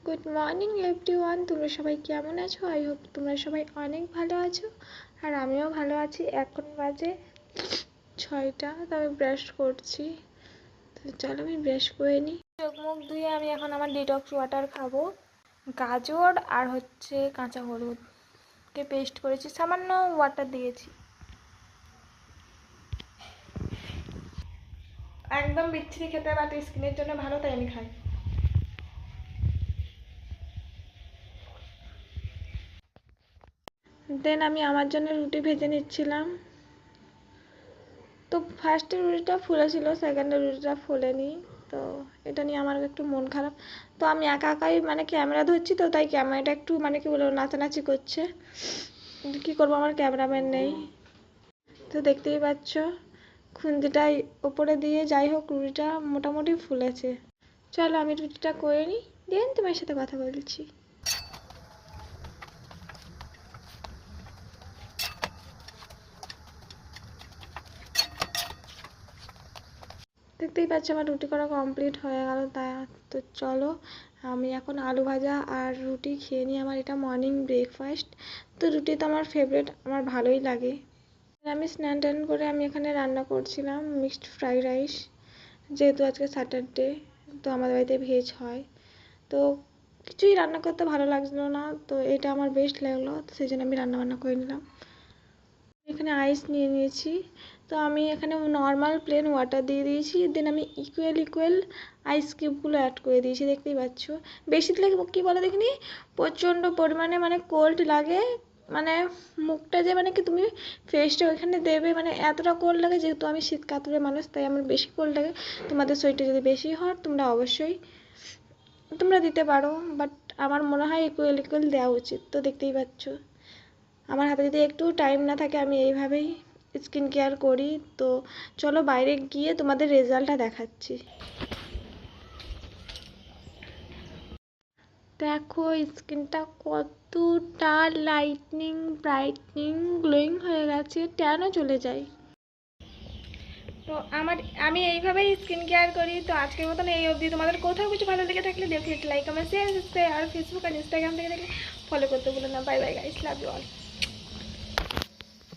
Good morning everyone, তোমরা সবাই কেমন আছো? আই হোপ তোমরা সবাই অনেক ভালো আছো, আর আমিও ভালো আছি। এখন বাজে 6টা, তো আমি ব্রাশ করছি। তো চলো আমি ব্রাশ করে নিই। চোখ মুখ ধুয়ে আমি এখন আমার ডিটক্স ওয়াটার খাবো। গাজর আর কাঁচা হলুদকে পেস্ট করেছি, সামান্য ওয়াটার দিয়েছি। একদম বিচ্ছিরি খেতে, বাট স্কিনের জন্য ভালো, তাই আমি খাই। দেন আমি আমার জন্য রুটি ভেজে নিচ্ছিলাম। তো ফার্স্টের রুটিটা ফুলেছিল, সেকেন্ডের রুটিটা ফোলেনি। তো এটা নিয়ে আমার একটু মন খারাপ। তো আমি একা একাই ক্যামেরা ধরছি, তো তাই ক্যামেরাটা একটু কি বলবো, নাচানাচি করছে। কি করবো, আমার ক্যামেরাম্যান নেই। তো দেখতেই পাচ্ছ খুন্তিটাই ওপরে দিয়ে, যাই হোক রুটিটা মোটামুটি ফুলেছে। চলো আমি রুটিটা করে নিই, দেন তোমার সাথে কথা বলছি। দেখতেই পাচ্ছ আমার রুটি করা কমপ্লিট হয়ে গেল। তাই তো চলো আমি এখন আলু ভাজা আর রুটি খেয়ে নিই। আমার এটা মর্নিং ব্রেকফাস্ট। তো রুটি তো আমার ফেভারিট, আমার ভালোই লাগে। আমি স্নান টান করে আমি এখানে রান্না করছিলাম মিক্সড ফ্রাইড রাইস, যেহেতু আজকে স্যাটারডে, তো আমাদের বাড়িতে ভেজ হয়। তো কিছুই রান্না করতে ভালো লাগছিল না, তো এটা আমার বেস্ট লাগলো, তো সেই জন্য আমি রান্না বান্না করে নিলাম। এখানে আইস নিয়ে নিয়েছি। তো আমি এখানে নর্মাল প্লেন ওয়াটার দিয়ে দিয়েছি, দেন আমি ইকুয়াল আইস কিউবগুলো অ্যাড করে দিয়েছি। দেখতেই পাচ্ছ বেশি দিলে কী বলো দেখিনি, প্রচণ্ড পরিমাণে কোল্ড লাগে। মুখটা যে কি তুমি ফেসটা ওইখানে দেবে, এতটা কোল্ড লাগে। যেহেতু আমি শীত কাতুরে মানুষ, তাই আমার বেশি কোল্ড লাগে। তোমাদের শরীরটা যদি বেশি হয় তোমরা অবশ্যই দিতে পারো, বাট আমার মনে হয় ইকুয়াল দেওয়া উচিত। তো দেখতেই পাচ্ছ আমার হাতে যদি একটু টাইম না থাকে, আমি এইভাবেই স্কিন কেয়ার করি। তো চলো বাইরে গিয়ে তোমাদের রেজাল্টটা দেখাচ্ছি। দেখো স্কিনটা কতটা লাইটনিং, ব্রাইটনিং, গ্লোয়িং হয়ে গেছে, ট্যানও চলে যায়। তো আমি এইভাবেই স্কিন কেয়ার করি। তো আজকের মতন এই অবধি। তোমাদের কোথাও কিছু ভালো লেগে থাকলে দেখলে লাইক, কমেন্ট, শেয়ার, সাবস্ক্রাইব, আর ফেসবুক আর ইনস্টাগ্রাম থেকে দেখলে ফলো করতে ভুলো না। Bye bye guys, love you all.